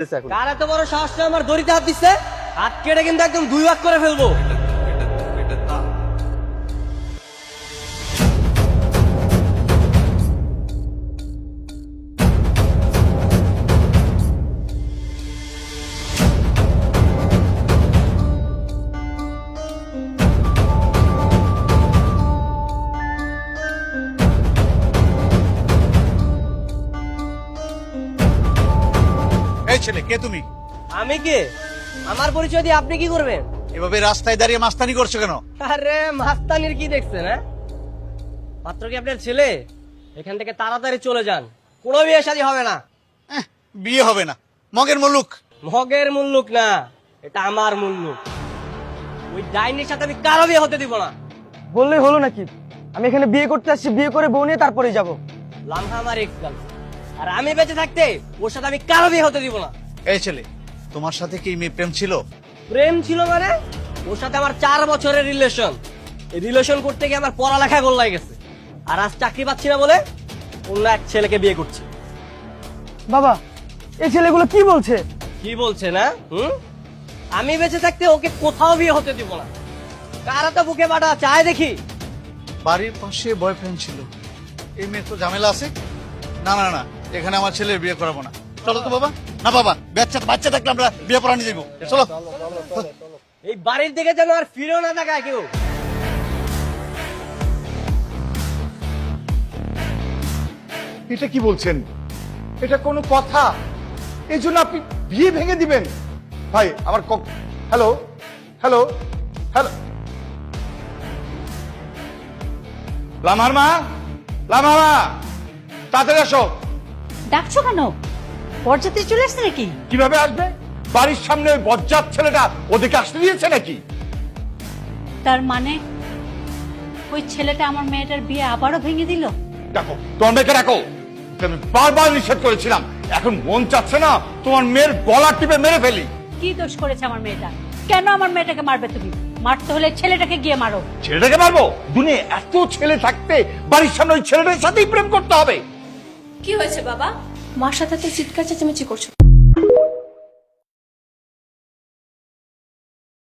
কার এত বড় সাহস আমার দড়িতে হাত দিচ্ছে? হাত কেটে কিন্তু একদম দুই ভাগ করে ফেলবো। এই ছেলে, কে তুমি? আমি কে? আমার পরিচয় দিয়ে আপনি কি করবেন? এভাবে রাস্তায় দাঁড়িয়ে মাস্তানি করছো কেন? আরে মাস্তানির কি দেখছেন? হ্যাঁ, মাত্র কি আপনার ছেলে? এখান থেকে তাড়াতাড়ি চলে যান, কোনো বিয়ে শাদী হবে না। বিয়ে হবে না? মগের মুলুক। মগের মুল্লুক না, এটা আমার মুল্লুক। ওই ডাইনির সাথে আমি কারো বিয়ে হতে দিব না। বললেই হলো নাকি? আমি এখানে বিয়ে করতে আসছি, বিয়ে করে বউ নিয়ে তারপরে যাব। লামহা আমার এক্স গার্লফ্রেন্ড, আর আমি বেঁচে থাকতে ওর সাথে আমি কারো বিয়ে হতে দিব না। এই ছেলে, তোমার সাথে কি মেয়ে প্রেম ছিল? প্রেম ছিল মানে? ওর সাথে আমার 4 বছরের রিলেশন। এই রিলেশন করতে গিয়ে আমার পড়ালেখা গোল্লায় গেছে, আর আজ চাকরি পাচ্ছি না বলে অন্য এক ছেলেকে বিয়ে করছি। বাবা, এই ছেলেগুলো কি বলছে? কি বলছে না? আমি বেঁচে থাকতে ওকে কোথাও বিয়ে হতে দিব না। কারা তো বুকে বাটা চায় দেখি। বাড়ির পাশে বয়ফ্রেন্ড ছিল, এই মেয়ে তো ঝামেলা আছে। না না না, এখানে আমার ছেলের বিয়ে করাবো না। চলো তো বাবা। না বাবা, বাচ্চা থাকলে আমরা বিয়ে পড়ানি যাবো। চলো। এই বাড়ির দিকে যেন আর ফিরেও না তাকায় কেউ। এটা কি বলছেন? এটা কোনো কথা? এই জন্য আপনি বিয়ে ভেঙে দিবেন? ভাই আমার হ্যালো হ্যালো হ্যালো, লামার মা, লামার মা, তাড়াতাড়ি আসো। ডাকছো কেন? বরযাত্রী চলে আসছে নাকি? কিভাবে আসবে? বাড়ির সামনে ওই বজ্জাত ছেলেটা ওদেরকে আসতে দিয়েছে নাকি? তার মানে ওই ছেলেটা আমার মেয়েটার বিয়ে আবারও ভেঙে দিল? দেখো, তোমার মেয়েকে রাখো। আমি বারবার নিষেধ করেছিলাম, এখন মন চাচ্ছে না তোমার মেয়ের গলা টিপে মেরে ফেলি। কি দোষ করেছে আমার মেয়েটা? কেন আমার মেয়েটাকে মারবে তুমি? মারতে হলে ছেলেটাকে গিয়ে মারো। ছেলেটাকে মারবো? দুনিয়া এত ছেলে থাকতে বাড়ির সামনে ওই ছেলেটার সাথেই প্রেম করতে হবে? কি হয়েছে বাবা? মার সাথে তো চিৎকার চেঁচামেচি করছো।